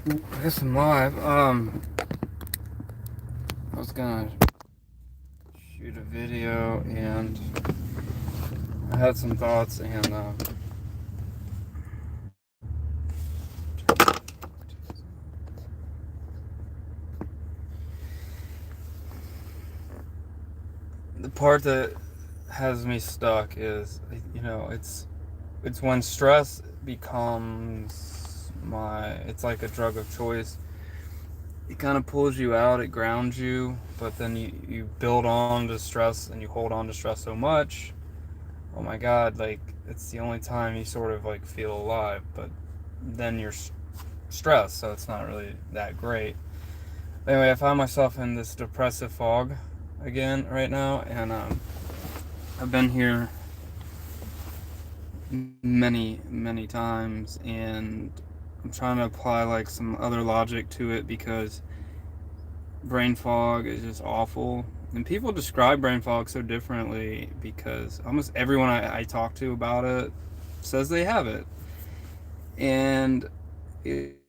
I guess I'm live. I was gonna shoot a video and I had some thoughts and the part that has me stuck is, it's when stress becomes it's like a drug of choice. It kind of pulls you out, it grounds you, but then you build on to stress and you hold on to stress so much. Oh my God, like it's the only time you sort of like feel alive, but then you're stressed, so it's not really that great. Anyway, I find myself in this depressive fog again right now, and I've been here many times, and I'm trying to apply like some other logic to it because brain fog is just awful. And people describe brain fog so differently because almost everyone I talk to about it says they have it. And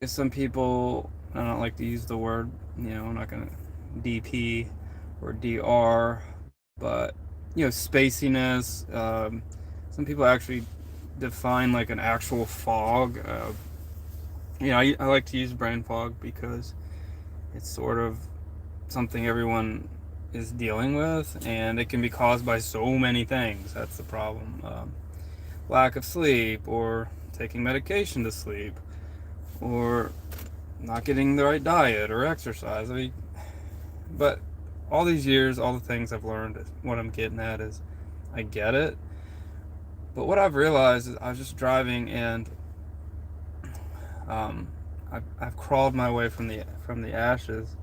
some people, I don't like to use the word, I'm not going to DP or DR, but, spaciness. Some people actually define like an actual fog. I like to use brain fog because it's sort of something everyone is dealing with, and it can be caused by so many things. That's the problem. Lack of sleep, or taking medication to sleep, or not getting the right diet or exercise. But all these years, all the things I've learned, what I'm getting at is I get it. But what I've realized is I was just driving and um, I've crawled my way from the ashes.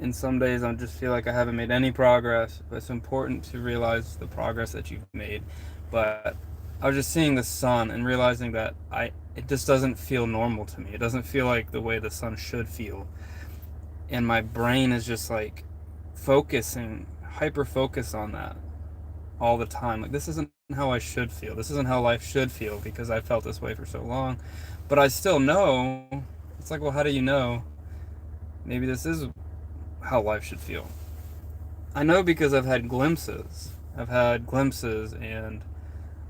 And some days I just feel like I haven't made any progress, but it's important to realize the progress that you've made. But I was just seeing the sun and realizing that it just doesn't feel normal to me. It doesn't feel like the way the sun should feel. And my brain is just like hyper focus on that all the time. Like, this isn't how I should feel. This isn't how life should feel because I felt this way for so long. But I still know. It's like, well, how do you know? Maybe this is how life should feel. I know because I've had glimpses. I've had glimpses and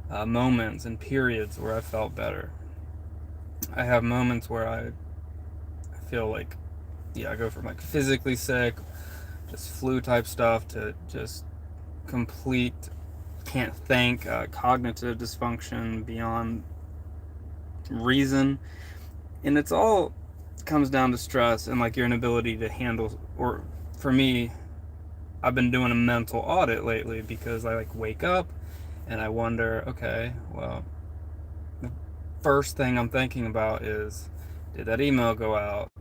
moments and periods where I felt better. I have moments where I feel like, yeah, I go from like physically sick, just flu type stuff, to just complete can't think, cognitive dysfunction beyond reason. And it's all comes down to stress and like your inability to handle, or for me, I've been doing a mental audit lately because I like wake up and I wonder, okay, well, the first thing I'm thinking about is, did that email go out?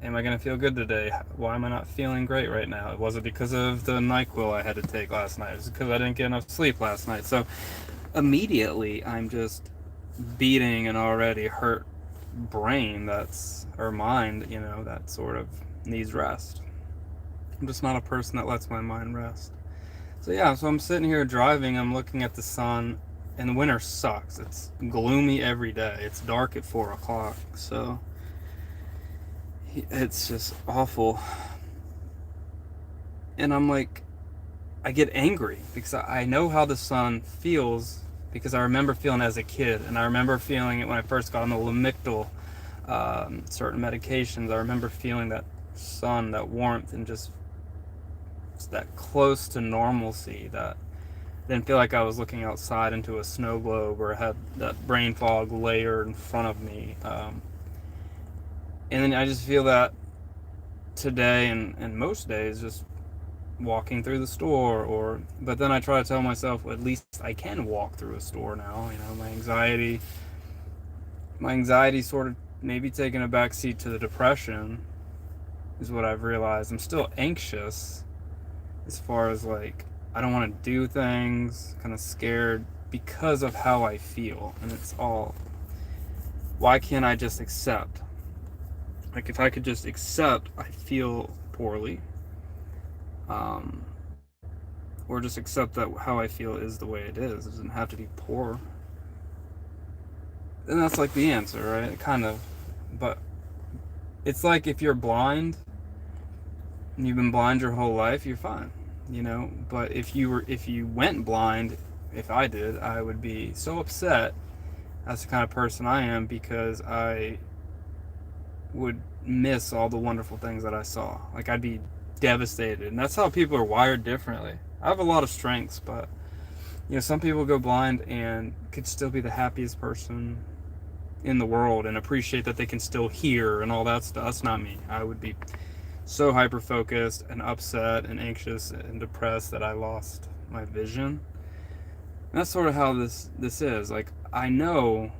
Am I going to feel good today? Why am I not feeling great right now? Was it because of the NyQuil I had to take last night? Was it because I didn't get enough sleep last night? So immediately I'm just beating an already hurt brain or mind, that sort of needs rest. I'm just not a person that lets my mind rest. So yeah, so I'm sitting here driving, I'm looking at the sun, and the winter sucks. It's gloomy every day. It's dark at 4 o'clock, so it's just awful. And I'm like, I get angry because I know how the sun feels because I remember feeling as a kid, and I remember feeling it when I first got on the Lamictal, certain medications. I remember feeling that sun, that warmth, and just that close to normalcy, that I didn't feel like I was looking outside into a snow globe or had that brain fog layer in front of me. And then I just feel that today and most days, just walking through the store, but then I try to tell myself, well, at least I can walk through a store now. My anxiety sort of maybe taking a backseat to the depression is what I've realized. I'm still anxious as far as like, I don't want to do things, kind of scared because of how I feel. And it's all, why can't I just accept? Like, if I could just accept I feel poorly, um, or just accept that how I feel is the way it is. It doesn't have to be poor. And that's like the answer, right? Kind of. But it's like if you're blind and you've been blind your whole life, you're fine, you know. But if you went blind, if I did, I would be so upset. That's the kind of person I am, because I would miss all the wonderful things that I saw. Like, I'd be devastated. And that's how people are wired differently. I have a lot of strengths, but you know, some people go blind and could still be the happiest person in the world and appreciate that they can still hear and all that stuff. That's not me. I would be so hyper focused and upset and anxious and depressed that I lost my vision. And that's sort of how this is. Like, I know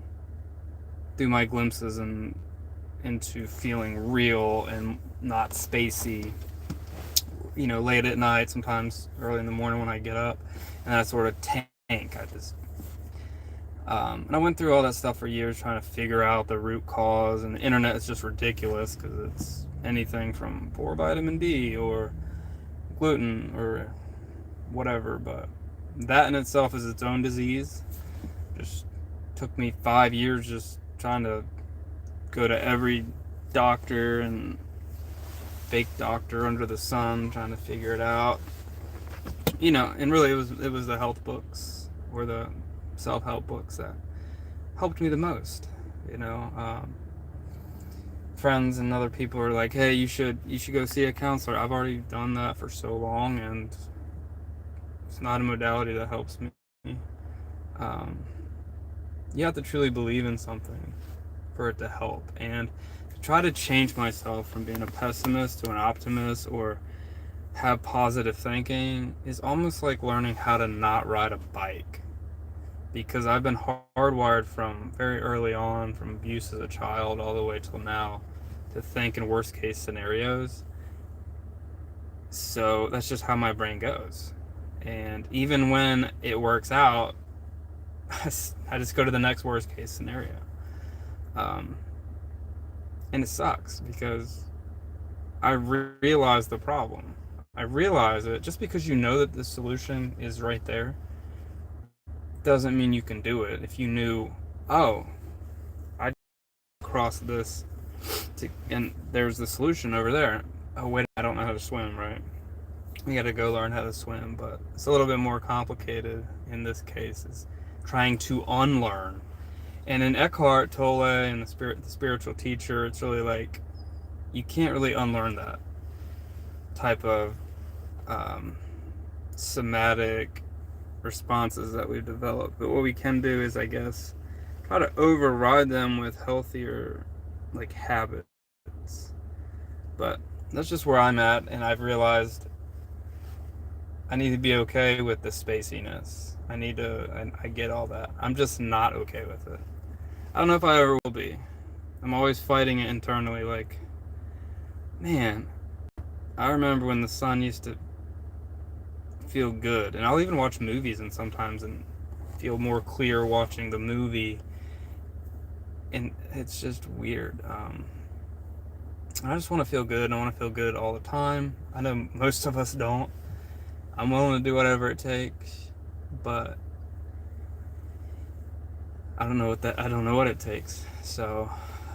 through my glimpses and into feeling real and not spacey, you know, late at night, sometimes early in the morning when I get up, and that sort of tank. I just and I went through all that stuff for years trying to figure out the root cause, and the internet is just ridiculous because it's anything from poor vitamin D or gluten or whatever. But that in itself is its own disease. Just took me 5 years just trying to go to every doctor and fake doctor under the sun, trying to figure it out. You know, and really it was the health books or the self-help books that helped me the most. You know, friends and other people are like, "Hey, you should go see a counselor." I've already done that for so long, and it's not a modality that helps me. Um, you have to truly believe in something for it to help, and to try to change myself from being a pessimist to an optimist or have positive thinking is almost like learning how to not ride a bike, because I've been hardwired from very early on, from abuse as a child all the way till now, to think in worst case scenarios. So that's just how my brain goes. And even when it works out, I just go to the next worst case scenario. Um, and it sucks because I realize the problem. I realize it. Just because you know that the solution is right there doesn't mean you can do it. If you knew, oh, I cross this and there's the solution over there. Oh, wait, I don't know how to swim, right? We got to go learn how to swim, but it's a little bit more complicated in this case. Is trying to unlearn. And in Eckhart Tolle and the spiritual teacher, it's really like you can't really unlearn that type of somatic responses that we've developed. But what we can do is, I guess, try to override them with healthier, like, habits. But that's just where I'm at, and I've realized I need to be okay with the spaciness. I get all that. I'm just not okay with it. I don't know if I ever will be. I'm always fighting it internally, like, man, I remember when the sun used to feel good, and I'll even watch movies and sometimes and feel more clear watching the movie, and it's just weird. I just want to feel good. I want to feel good all the time. I know most of us don't. I'm willing to do whatever it takes, but I don't know what it takes. So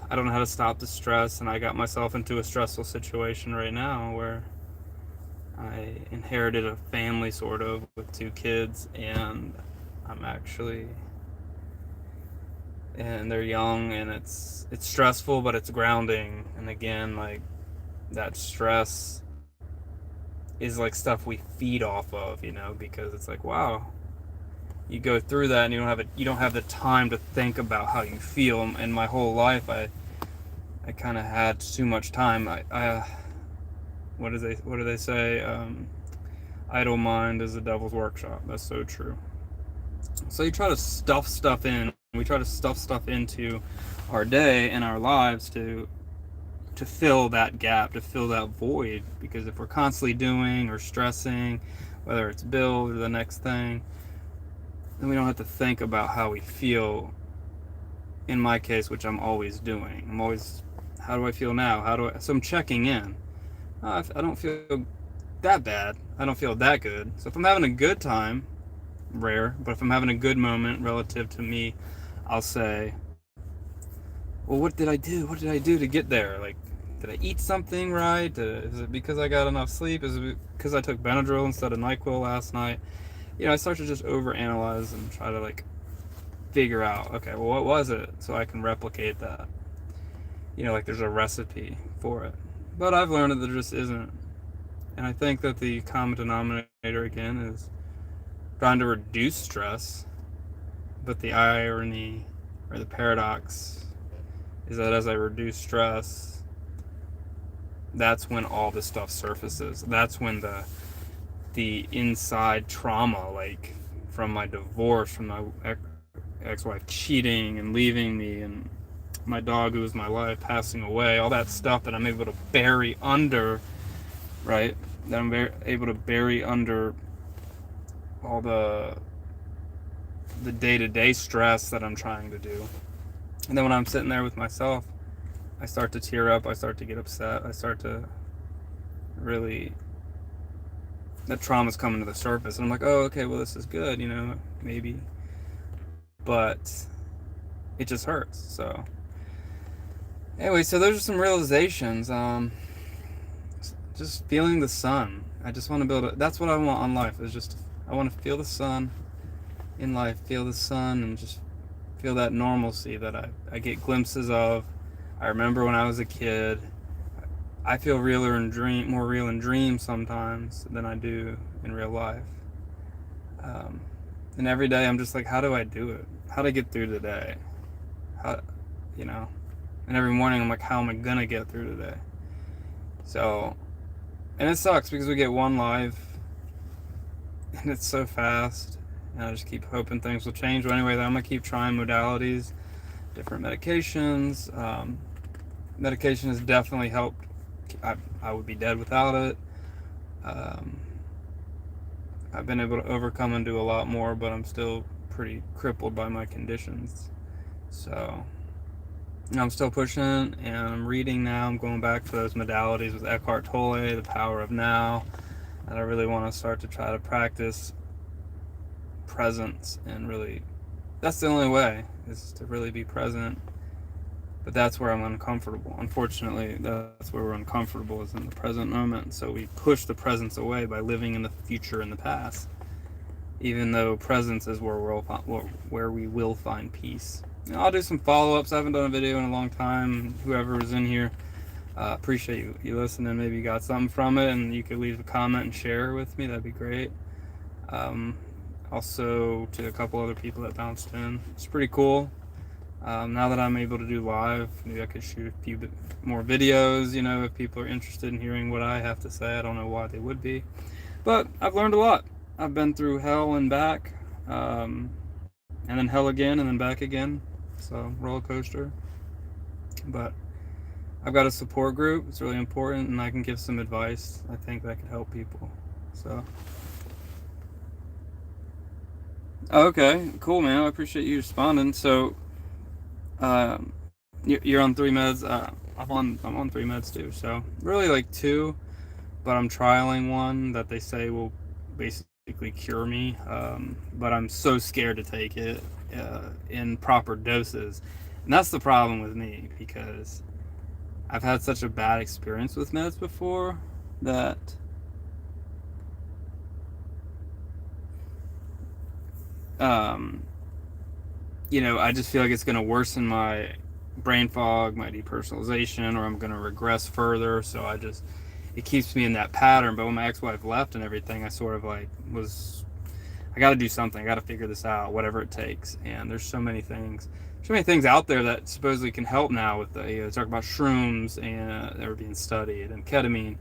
I don't know how to stop the stress, and I got myself into a stressful situation right now where I inherited a family sort of with 2 kids, and and they're young, and it's stressful, but it's grounding. And again, like, that stress is like stuff we feed off of, you know, because it's like, wow, you go through that and you don't have the time to think about how you feel. And my whole life I kind of had too much time. I what do they say? Idle mind is the devil's workshop. That's so true. So you try to stuff stuff in. We try to stuff stuff into our day and our lives to fill that gap, to fill that void. Because if we're constantly doing or stressing, whether it's bills or the next thing, then we don't have to think about how we feel. In my case, which I'm always doing. I'm always, how do I feel now? So I'm checking in. I don't feel that bad. I don't feel that good. So if I'm having a good time, rare, but if I'm having a good moment relative to me, I'll say, well, what did I do? What did I do to get there? Like, did I eat something right? Is it because I got enough sleep? Is it because I took Benadryl instead of NyQuil last night? I start to just overanalyze and try to like figure out, okay, well, what was it, so I can replicate that. Like there's a recipe for it. But I've learned that there just isn't. And I think that the common denominator again is trying to reduce stress. But the irony or the paradox is that as I reduce stress, that's when all this stuff surfaces. That's when the inside trauma, like from my divorce, from my ex-wife cheating and leaving me, and my dog who was my life passing away, all that stuff that I'm able to bury under, right? That I'm able to bury under all the day-to-day stress that I'm trying to do. And then when I'm sitting there with myself, I start to tear up, I start to get upset, I start to really, that trauma's coming to the surface, and I'm like, oh, okay, well, this is good, maybe, but it just hurts. So anyway, so those are some realizations. Just feeling the sun. I just want to that's what I want on life, is just, I want to feel the sun in life, feel the sun, and just feel that normalcy that I get glimpses of. I remember when I was a kid, I feel more real in dreams sometimes than I do in real life. And every day I'm just like, how do I do it? How do I get through today? How, and every morning I'm like, how am I gonna get through today? So, and it sucks because we get one life and it's so fast, and I just keep hoping things will change. But anyway, I'm gonna keep trying modalities, different medications. Medication has definitely helped. I would be dead without it. I've been able to overcome and do a lot more, but I'm still pretty crippled by my conditions. So I'm still pushing, and I'm reading now. I'm going back to those modalities with Eckhart Tolle, The Power of Now, and I really want to start to try to practice presence, and really, that's the only way, is to really be present. But that's where I'm uncomfortable. Unfortunately, that's where we're uncomfortable, is in the present moment. So we push the presence away by living in the future and the past, even though presence is where we will find peace. I'll do some follow-ups. I haven't done a video in a long time. Whoever is in here, appreciate you listening. Maybe you got something from it, and you could leave a comment and share with me. That'd be great. Also, to a couple other people that bounced in, it's pretty cool. Now that I'm able to do live, maybe I could shoot a few more videos, if people are interested in hearing what I have to say. I don't know why they would be, but I've learned a lot. I've been through hell and back, and then hell again, and then back again. So, roller coaster. But I've got a support group. It's really important, and I can give some advice. I think that could help people. So, okay, cool, man. I appreciate you responding. So, you're on 3 meds. I'm on 3 meds too. So really like 2, but I'm trialing one that they say will basically cure me. But I'm so scared to take it in proper doses, and that's the problem with me, because I've had such a bad experience with meds before that I just feel like it's going to worsen my brain fog, my depersonalization, or I'm going to regress further. So it keeps me in that pattern. But when my ex-wife left and everything, I sort of like I got to do something. I got to figure this out, whatever it takes. And there's so many things out there that supposedly can help now with talk about shrooms, and they're being studied, and ketamine.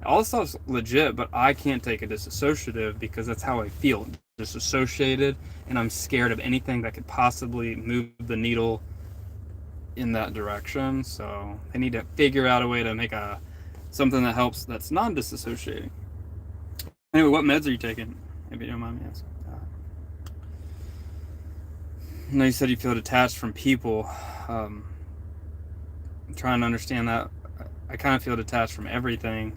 All this stuff's legit, but I can't take a disassociative because that's how I feel, disassociated, and I'm scared of anything that could possibly move the needle in that direction. So I need to figure out a way to make something that helps, that's non-disassociating. Anyway, what meds are you taking, if you don't mind me asking? I know you said you feel detached from people. I'm trying to understand that. I kind of feel detached from everything.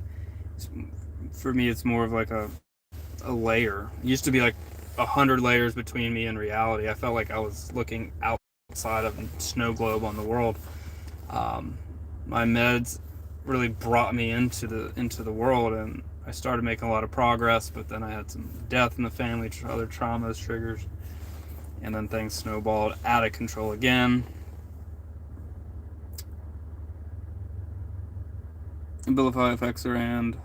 For me, it's more of like a layer. It used to be like 100 layers between me and reality. I felt like I was looking outside of a snow globe on the world. My meds really brought me into the world, and I started making a lot of progress. But then I had some death in the family, other traumas, triggers, and then things snowballed out of control again. Abilify Effexor and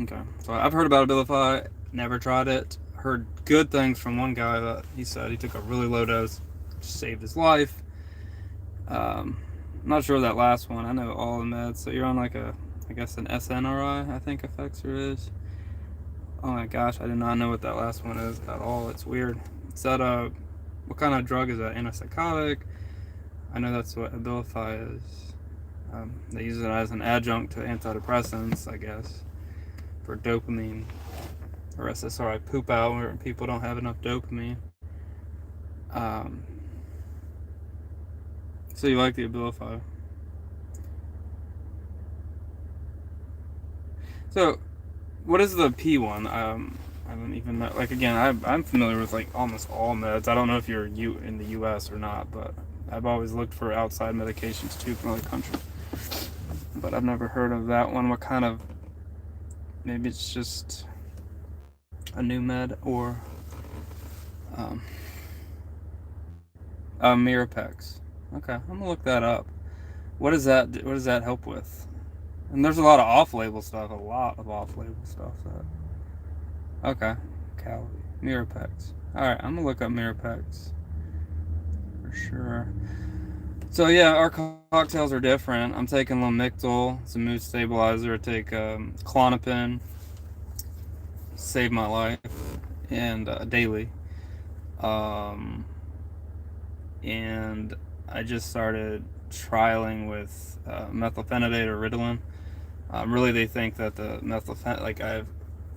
okay, so I've heard about Abilify, never tried it. Heard good things from one guy that he said he took a really low dose, saved his life. I'm not sure that last one. I know all the meds. So you're on like I guess an SNRI, I think Effexor is. Oh my gosh, I did not know what that last one is at all. It's weird. Is that what kind of drug is that? Antipsychotic? I know that's what Abilify is. They use it as an adjunct to antidepressants, I guess, for dopamine or SSRI poop out where people don't have enough dopamine. Um, so you like the Abilify? So what is the P one? I don't even know. Like again, I'm familiar with like almost all meds. I don't know if you're in the U.S. or not, but I've always looked for outside medications too from other countries. But I've never heard of that one. What kind of? Maybe it's just a new med or Mirapex. Okay, I'm gonna look that up. What does that? What does that help with? And there's a lot of off-label stuff. A lot of off-label stuff. Okay, Cali Mirapex. All right, I'm gonna look up Mirapex for sure. So yeah, our cocktails are different. I'm taking Lamictal, it's a mood stabilizer. I take Klonopin, saved my life, and daily. Um, and I just started trialing with methylphenidate or Ritalin. Really, they think that the methylphenidate, like I've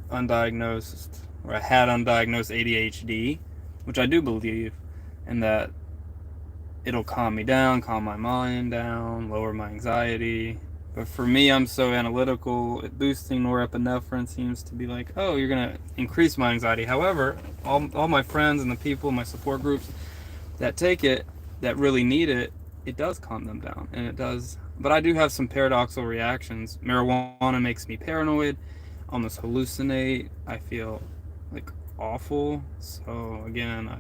undiagnosed or I had undiagnosed ADHD, which I do believe, and that it'll calm me down, calm my mind down, lower my anxiety. But for me, I'm so analytical. Boosting norepinephrine seems to be like, oh, you're gonna increase my anxiety. However, all my friends and the people in my support groups that take it, that really need it, it does calm them down, and it does. But I do have some paradoxical reactions. Marijuana makes me paranoid, almost hallucinate. I feel like awful. So again,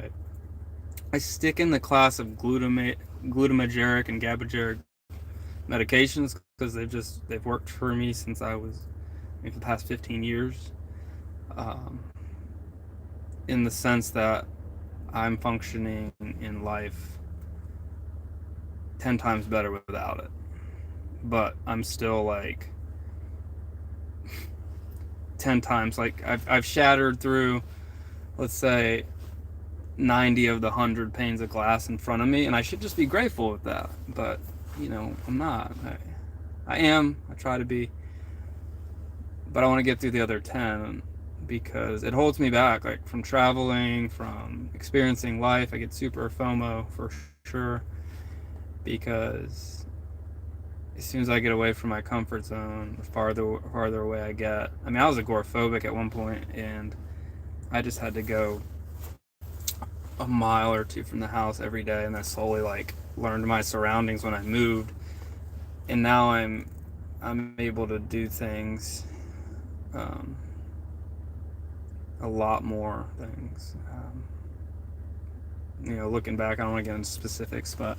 I stick in the class of glutamatergic and GABAergic medications because they've worked for me since I was maybe the past 15 years. Um, in the sense that I'm functioning in life 10 times better without it. But I'm still like 10 times, like I've shattered through, let's say, 90 of the 100 panes of glass in front of me, and I should just be grateful with that. But, I'm not. I am. I try to be. But I want to get through the other 10 because it holds me back, like from traveling, from experiencing life. I get super FOMO for sure because as soon as I get away from my comfort zone, the farther away I get. I mean, I was agoraphobic at one point, and I just had to go a mile or two from the house every day, and I slowly like learned my surroundings when I moved, and now I'm able to do things, a lot more things. Looking back, I don't want to get into specifics, but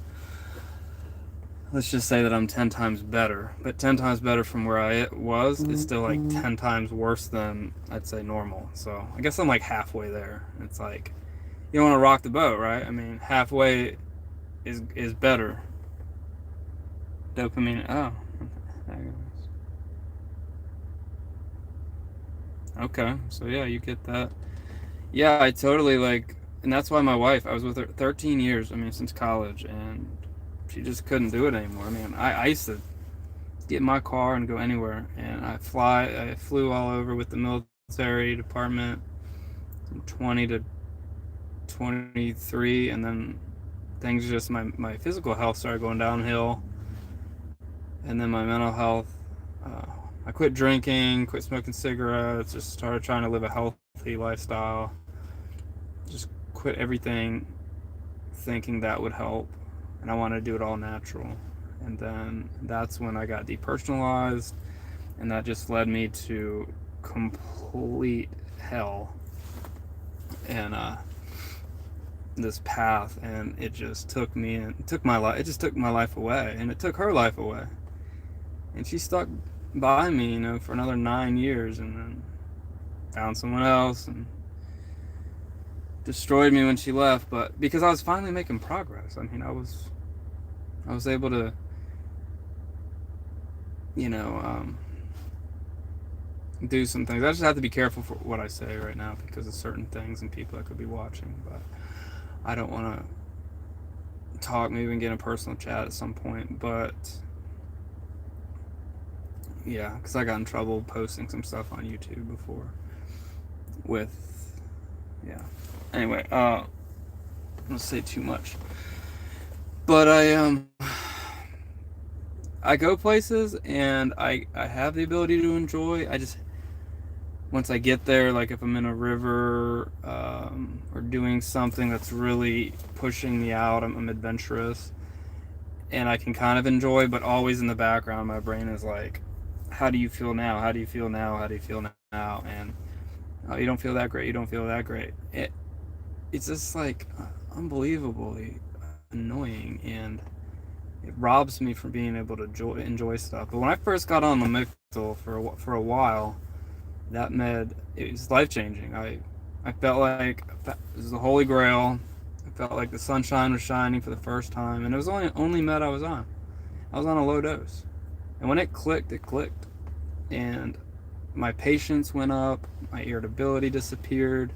let's just say that I'm 10 times better. But 10 times better from where I was is still like 10 times worse than I'd say normal. So I guess I'm like halfway there. It's like, you don't want to rock the boat, right? I mean, halfway is better. Dopamine. Oh, okay. So yeah, you get that. Yeah, I totally like, and that's why my wife. I was with her 13 years. I mean, since college, and she just couldn't do it anymore. I mean, I used to get in my car and go anywhere, and I flew all over with the military department from 20 to 23, and then things just my physical health started going downhill, and then my mental health. I quit drinking, quit smoking cigarettes, just started trying to live a healthy lifestyle. Just quit everything, thinking that would help, and I wanted to do it all natural. And then that's when I got depersonalized, and that just led me to complete hell and this path, and it just took me and took my life. It just took my life away, and it took her life away. And she stuck by me, for another 9 years, and then found someone else and destroyed me when she left. But because I was finally making progress, I mean, I was able to, you know, do some things. I just have to be careful for what I say right now because of certain things and people that could be watching. But I don't want to talk. Maybe we can get in a personal chat at some point. But yeah, because I got in trouble posting some stuff on YouTube before with, yeah. Anyway, I don't say too much. But I go places and I have the ability to enjoy. I just, once I get there, like if I'm in a river or doing something that's really pushing me out, I'm adventurous, and I can kind of enjoy, but always in the background, my brain is like, how do you feel now? How do you feel now? How do you feel now? And oh, you don't feel that great. You don't feel that great. It's just like unbelievably annoying, and it robs me from being able to enjoy stuff. But when I first got on the Mixel for a while, that med, it was life changing. I felt like it was the holy grail. I felt like the sunshine was shining for the first time, and it was only med I was on. I was on a low dose, and when it clicked, and my patience went up, my irritability disappeared.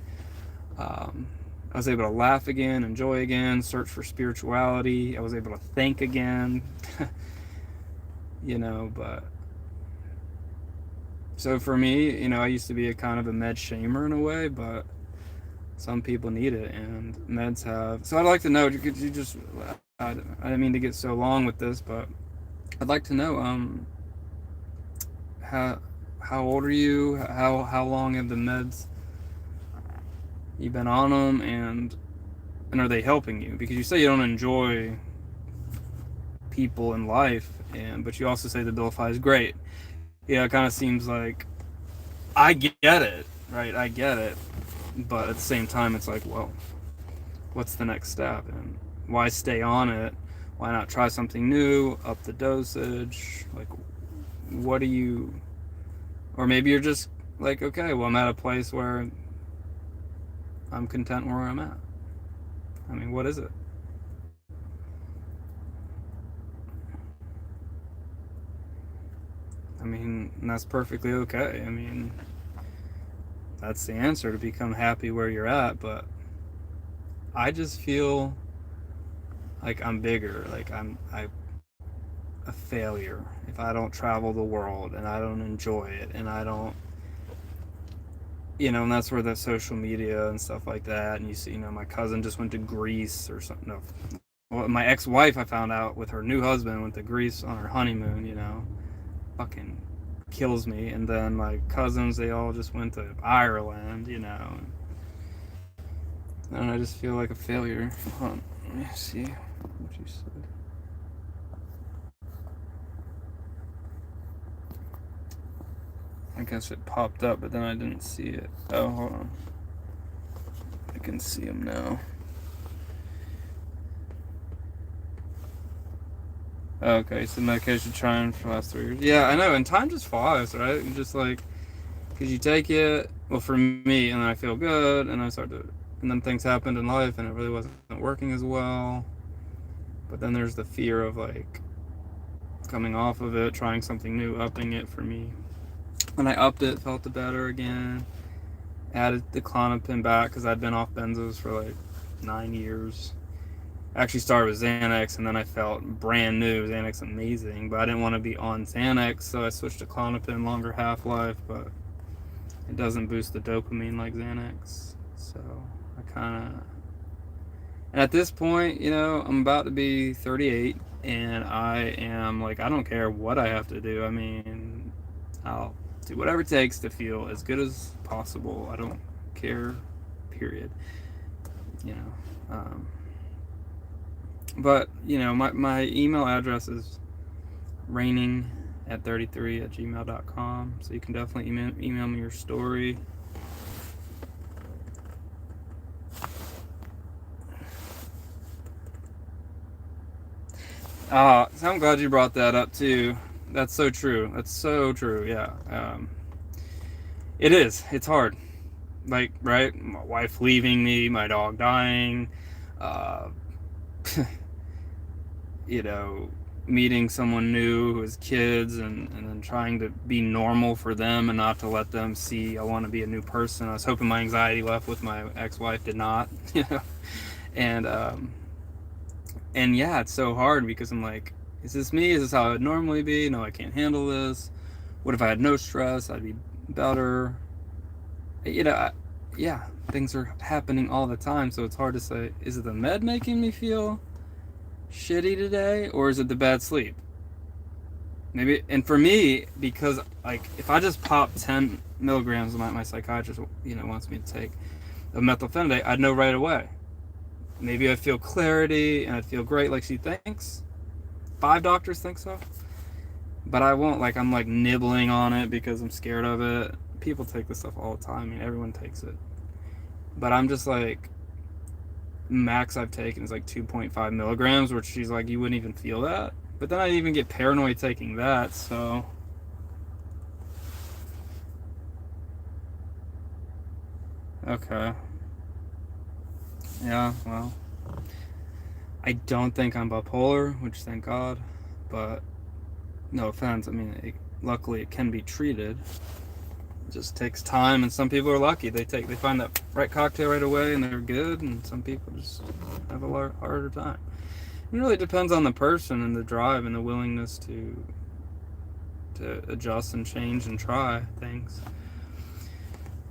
I was able to laugh again, enjoy again, search for spirituality. I was able to think again, but so for me, I used to be a kind of a med shamer in a way, but some people need it, and meds have. So I'd like to know, could you just, I didn't mean to get so long with this, but I'd like to know, how old are you? How long have the meds you've been on them, and are they helping you? Because you say you don't enjoy people in life, but you also say the Abilify is great. It kind of seems like I get it, right? I get it, but at the same time, it's like, well, what's the next step, and why stay on it? Why not try something new, up the dosage? Like, what do you? Or maybe you're just like, okay, well, I'm at a place where I'm content where I'm at. I mean, what is it? I mean, and that's perfectly okay. I mean, that's the answer, to become happy where you're at. But I just feel like I'm bigger, like I'm a failure if I don't travel the world and I don't enjoy it, and I don't, and that's where the social media and stuff like that, and you see, my cousin just went to Greece or something. No, well, my ex-wife, I found out, with her new husband, went to Greece on her honeymoon. Fucking kills me. And then my cousins, they all just went to Ireland, and I just feel like a failure. Hold on, let me see what you said. I guess it popped up, but then I didn't see it. Oh, hold on. I can see him now. Okay, so medication trying for the last 3 years. Yeah, I know, and time just flies, right? You just like, because you take it, well, for me, and then I feel good, and I start to, and then things happened in life, and it really wasn't working as well. But then there's the fear of like coming off of it, trying something new, upping it for me. When I upped it, felt it better again. Added the Klonopin back because I'd been off benzos for like 9 years. I actually started with Xanax, and then I felt brand new. Xanax amazing, but I didn't want to be on Xanax, so I switched to Klonopin, longer half-life, but it doesn't boost the dopamine like Xanax. So I kind of, and at this point, I'm about to be 38, and I am like, I don't care what I have to do. I mean, I'll do whatever it takes to feel as good as possible. I don't care, period. you know. But my email address is raining at 33@gmail.com. So you can definitely email me your story. So I'm glad you brought that up too. That's so true. That's so true. Yeah. It is. It's hard. Like, right? My wife leaving me, my dog dying, uh, you know, meeting someone new who has kids, and then trying to be normal for them and not to let them see I want to be a new person. I was hoping my anxiety left with my ex-wife, did not, you know. And and yeah, it's so hard because I'm like, is this me? Is this how I'd normally be? No, I can't handle this. What if I had no stress? I'd be better. You know, yeah, things are happening all the time, so it's hard to say, is it the med making me feel shitty today, or is it the bad sleep? Maybe. And for me, because like if I just pop 10 milligrams, my psychiatrist, wants me to take of methylphenidate, I'd know right away. Maybe I feel clarity and I'd feel great like she thinks. 5 doctors think so. But I won't, like, I'm like nibbling on it because I'm scared of it. People take this stuff all the time. I mean, everyone takes it. But I'm just like, max I've taken is like 2.5 milligrams, which she's like, you wouldn't even feel that. But then I even get paranoid taking that, so. Okay. Yeah, well. I don't think I'm bipolar, which thank God. But no offense, I mean, luckily it can be treated. It just takes time, and some people are lucky. They find that right cocktail right away, and they're good, and some people just have a harder time. It really depends on the person and the drive and the willingness to adjust and change and try things.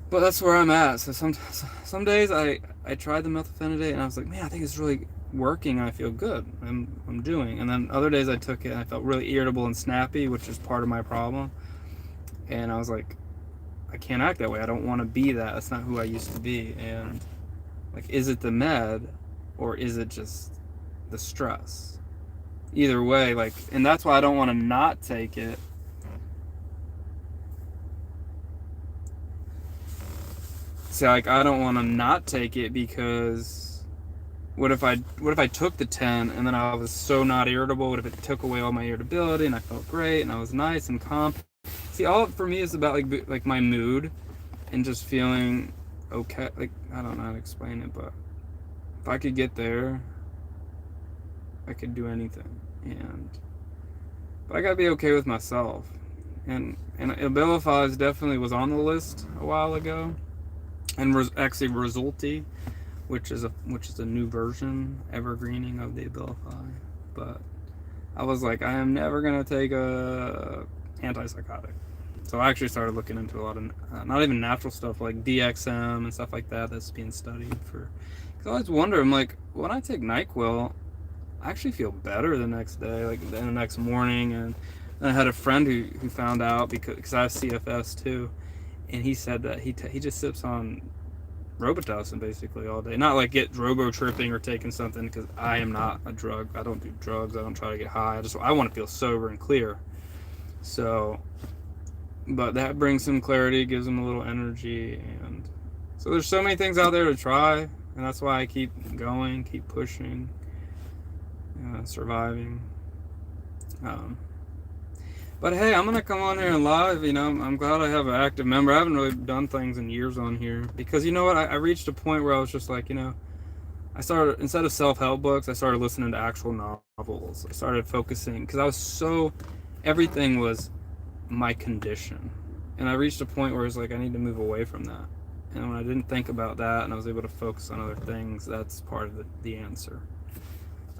But that's where I'm at. So some days I tried the methylphenidate and I was like, man, I think it's really working. I feel good. I'm doing. And then other days I took it and I felt really irritable and snappy, which is part of my problem. And I was like, I can't act that way. I don't want to be that. That's not who I used to be. And like, is it the med, or is it just the stress? Either way, like, and that's why I don't want to not take it. So like, I don't want to not take it because what if I took the 10 and then I was so not irritable? What if it took away all my irritability and I felt great and I was nice and calm? See, all for me is about like my mood and just feeling okay. Like, I don't know how to explain it, but if I could get there, I could do anything. But I gotta be okay with myself. And Abilify definitely was on the list a while ago, and actually Resulti, which is a new version, evergreening of the Abilify. But I was like, I am never gonna take a antipsychotic. So I actually started looking into a lot of not even natural stuff like DXM and stuff like that that's being studied for. Because I always wonder, I'm like, when I take NyQuil, I actually feel better the next day, like the next morning. And I had a friend who found out because I have CFS too, and he said that he just sips on Robitussin basically all day. Not like get robo tripping or taking something, because I am not a drug. I don't do drugs. I don't try to get high. I want to feel sober and clear. So, but that brings him clarity, gives him a little energy, and so there's so many things out there to try, and that's why I keep going, keep pushing, surviving. But hey, I'm gonna come on here and live. I'm glad I have an active member. I haven't really done things in years on here because you know what? I reached a point where I was just like, I started, instead of self-help books, I started listening to actual novels. I started focusing because everything was my condition, and I reached a point where it's like I need to move away from that. And when I didn't think about that and I was able to focus on other things, that's part of the answer.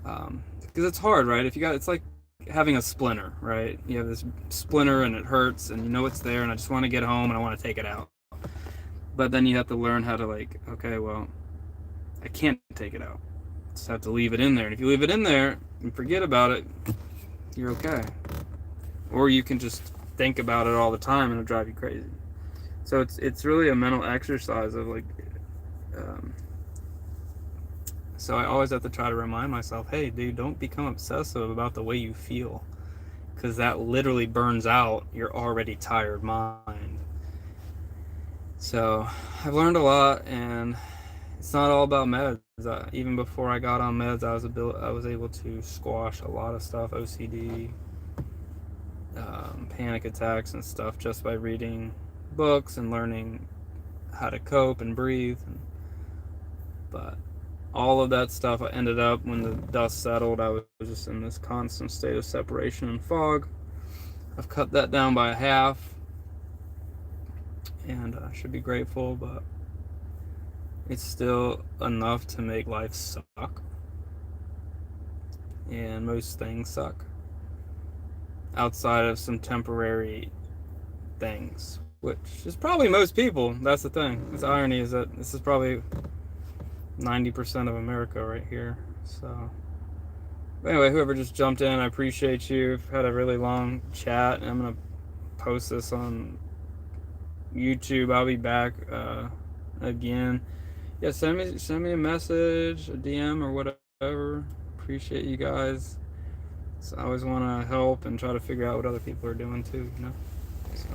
Because it's hard, right? It's like having a splinter, right? You have this splinter and it hurts and you know it's there and I just want to get home and I want to take it out. But then you have to learn how to okay, well, I can't take it out. I just have to leave it in there. And if you leave it in there and forget about it, you're okay. Or you can just think about it all the time and it'll drive you crazy. So it's really a mental exercise of so I always have to try to remind myself, hey, dude, don't become obsessive about the way you feel. because that literally burns out your already tired mind. So I've learned a lot, and it's not all about meds. Even before I got on meds, I was able to squash a lot of stuff, OCD, panic attacks and stuff, just by reading books and learning how to cope and breathe. But all of that stuff, I ended up, when the dust settled, I was just in this constant state of separation and fog. I've cut that down by half, and I should be grateful, but it's still enough to make life suck. And most things suck outside of some temporary things, which is probably most people. That's the thing. The irony is that this is probably 90% of America right here. So anyway, whoever just jumped in, I appreciate you. I've had a really long chat, and I'm gonna post this on YouTube. I'll be back again. Yeah, send me a message, a DM, or whatever. Appreciate you guys. So I always want to help and try to figure out what other people are doing too, you know. So.